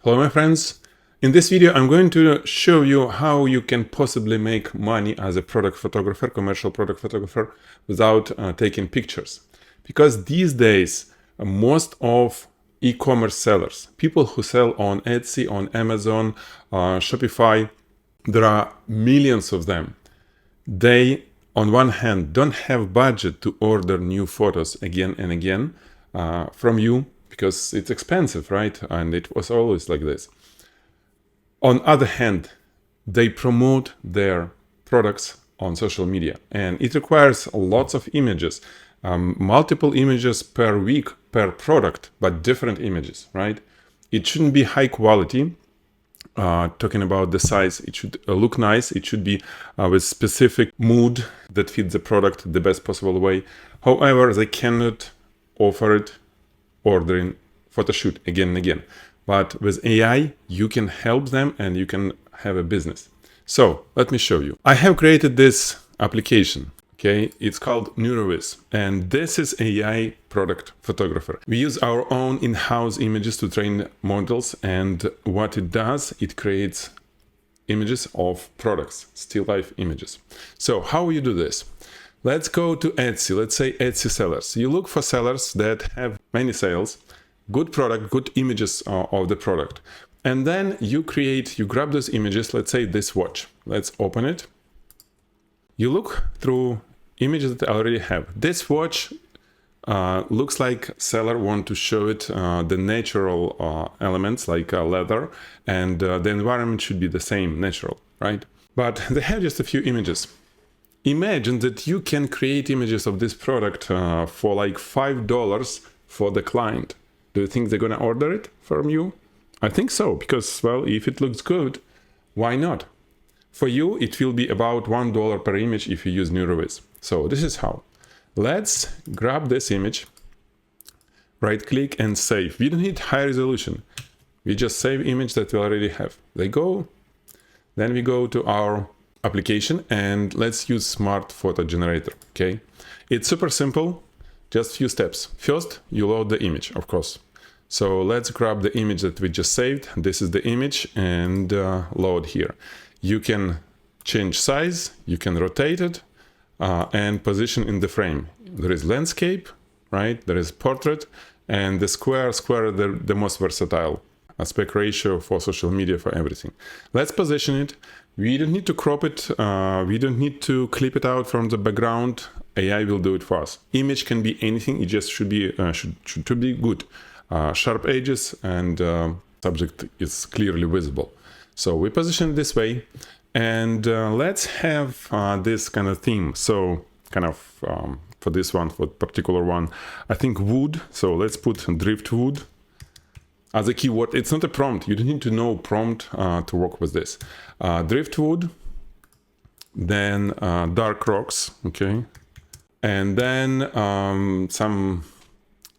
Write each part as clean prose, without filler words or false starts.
Hello my friends, in this video I'm going to show you how you can possibly make money as a product photographer, commercial product photographer, without taking pictures. Because these days most of e-commerce sellers, people who sell on Etsy, on Amazon, Shopify, there are millions of them. They on one hand don't have budget to order new photos again and again from you, because it's expensive, right? And it was always like this. On other hand, they promote their products on social media, and it requires lots of images, multiple images per week per product, but different images, right? It shouldn't be high quality. Talking about the size, it should look nice. It should be with specific mood that fits the product the best possible way. However, they cannot offer it ordering photoshoot again and again. But with AI, you can help them and you can have a business. So let me show you. I have created this application. Okay, it's called NeuroViz, and this is AI product photographer. We use our own in-house images to train models, and what it does, it creates images of products, still life images. So how you do this? Let's go to Etsy. Let's say Etsy sellers. You look for sellers that have many sales, good product, good images of the product. And then you grab those images, let's say this watch. Let's open it. You look through images that I already have. This watch looks like seller want to show it the natural elements like leather, and the environment should be the same, natural, right? But they have just a few images. Imagine that you can create images of this product for like $5 for the client. Do you think they're gonna order it from you? I think so, because, well, if it looks good, why not? For you, it will be about $1 per image if you use NeuroViz. So this is how. Let's grab this image, right click and save. We don't need high resolution. We just save image that we already have. Then we go to our application and let's use smart photo generator. Okay, it's super simple, just few steps. First, you load the image, of course. So let's grab the image that we just saved. This is the image, and load here. You can change size, you can rotate it, and position in the frame. There is landscape, right? There is portrait, and the square, the most versatile. Aspect ratio for social media, for everything. Let's position it. We don't need to crop it. We don't need to clip it out from the background. AI will do it for us. Image can be anything. It just should be good. Sharp edges, and subject is clearly visible. So we position it this way, and let's have this kind of theme. So kind of for this one, for particular one, I think wood. So let's put driftwood as a keyword. It's not a prompt. You don't need to know prompt to work with this. Driftwood, then dark rocks, okay, and then some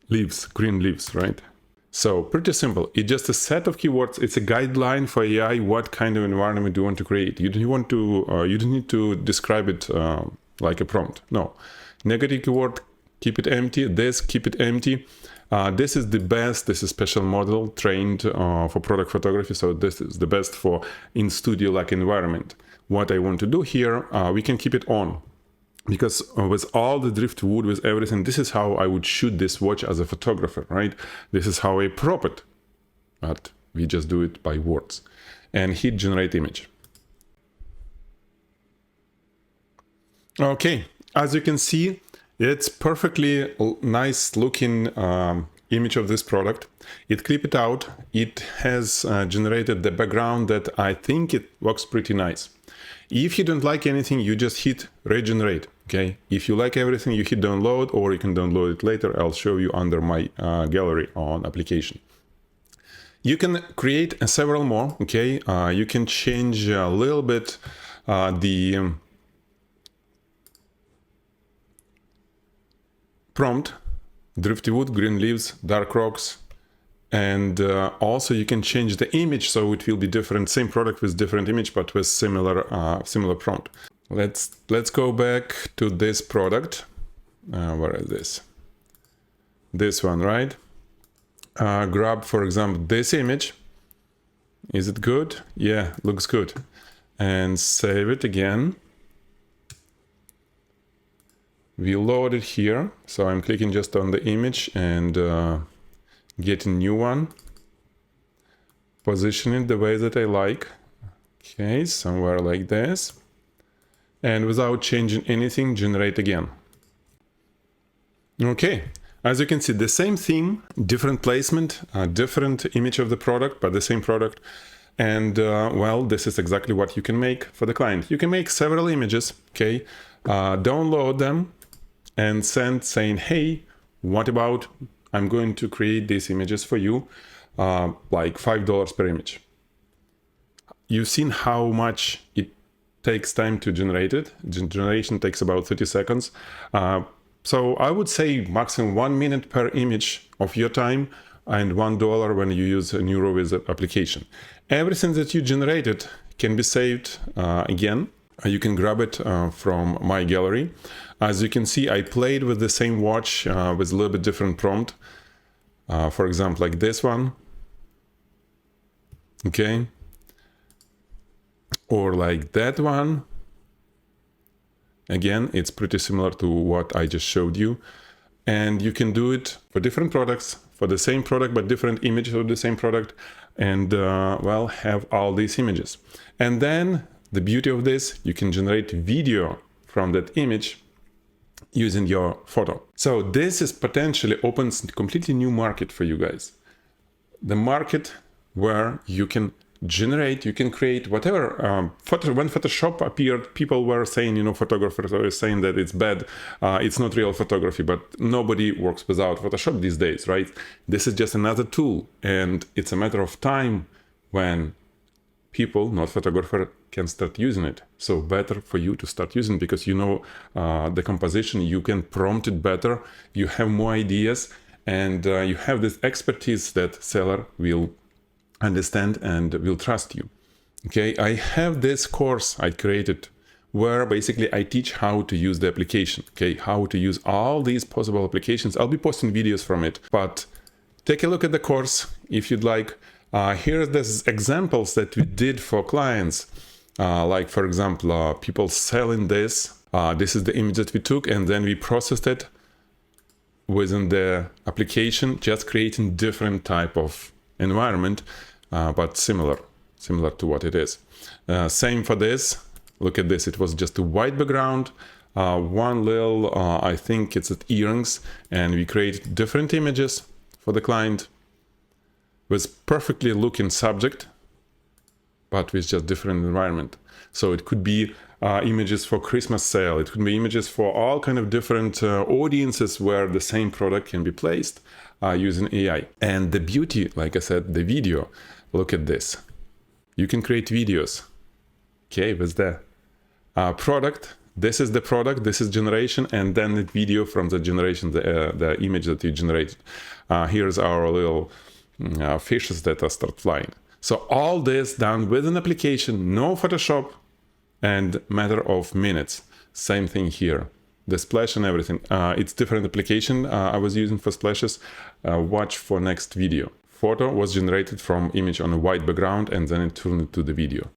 leaves, green leaves, right? So pretty simple. It's just a set of keywords. It's a guideline for AI. What kind of environment do you want to create? You don't need to describe it like a prompt. No. Negative keyword, keep it empty. This, keep it empty. This is the best. This is special model trained for product photography. So this is the best for in studio like environment. What I want to do here, we can keep it on. Because with all the driftwood, with everything, this is how I would shoot this watch as a photographer, right? This is how I prop it, but we just do it by words. And hit generate image. Okay, as you can see, it's perfectly nice looking image of this product. It clipped it out. It has generated the background that I think it works pretty nice. If you don't like anything, you just hit regenerate, okay? If you like everything, you hit download, or you can download it later. I'll show you under my gallery on application. You can create several more, okay? You can change a little bit the prompt, driftwood, green leaves, dark rocks, and also you can change the image so it will be different, same product with different image but with similar prompt. Let's go back to this product. Where is this one, right? Grab, for example, this image, Is it good? Yeah, looks good. And save it again. We load it here. So I'm clicking just on the image and get a new one. Position it the way that I like. Okay, somewhere like this. And without changing anything, generate again. Okay, as you can see, the same thing, different placement, different image of the product, but the same product. And well, this is exactly what you can make for the client. You can make several images, okay, download them and send saying, hey, what about, I'm going to create these images for you, like $5 per image. You've seen how much it takes time to generate it. Generation takes about 30 seconds. So I would say maximum 1 minute per image of your time and $1 when you use a NeuroViz application. Everything that you generated can be saved again. You can grab it from my gallery. As you can see, I played with the same watch with a little bit different prompt. For example, like this one. Okay. Or like that one. Again, it's pretty similar to what I just showed you. And you can do it for different products, for the same product, but different images of the same product. And well, have all these images. And then the beauty of this, you can generate video from that image using your photo. So this is potentially opens a completely new market for you guys. The market where you can generate, you can create whatever. When Photoshop appeared, people were saying, you know, photographers were saying that it's bad, it's not real photography, but nobody works without Photoshop these days, right? This is just another tool, and it's a matter of time when people, not photographers, can start using it. So better for you to start using, because you know the composition, you can prompt it better, you have more ideas, and you have this expertise that seller will understand and will trust you. Okay, I have this course I created where basically I teach how to use the application, okay, how to use all these possible applications. I'll be posting videos from it, but take a look at the course if you'd like. Here's the examples that we did for clients. Like, for example, people selling this. This is the image that we took, and then we processed it within the application, just creating different type of environment, but similar to what it is. Same for this. Look at this. It was just a white background, one little, I think it's earrings, and we create different images for the client with perfectly looking subject, but with just different environment. So it could be images for Christmas sale. It could be images for all kind of different audiences where the same product can be placed using AI. And the beauty, like I said, the video, look at this. You can create videos, okay, with the product. This is the product, this is generation, and then the video from the generation, the image that you generated. Here's our little fishes that start flying. So all this done with an application, no Photoshop, and matter of minutes. Same thing here. The splash and everything. It's different application I was using for splashes. Watch for next video. Photo was generated from image on a white background, and then it turned into the video.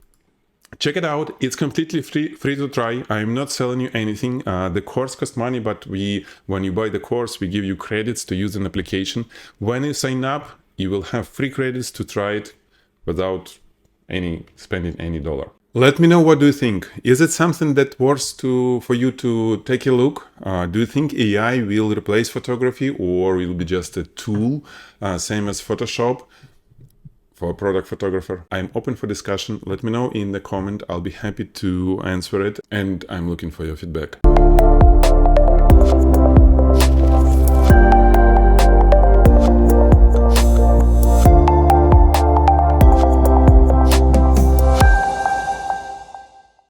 Check it out. It's completely free to try. I'm not selling you anything. The course costs money, but when you buy the course, we give you credits to use an application. When you sign up, you will have free credits to try it without spending any dollar. Let me know, what do you think? Is it something that worth for you to take a look? Do you think AI will replace photography, or will be just a tool, same as Photoshop for a product photographer? I'm open for discussion. Let me know in the comment. I'll be happy to answer it, and I'm looking for your feedback.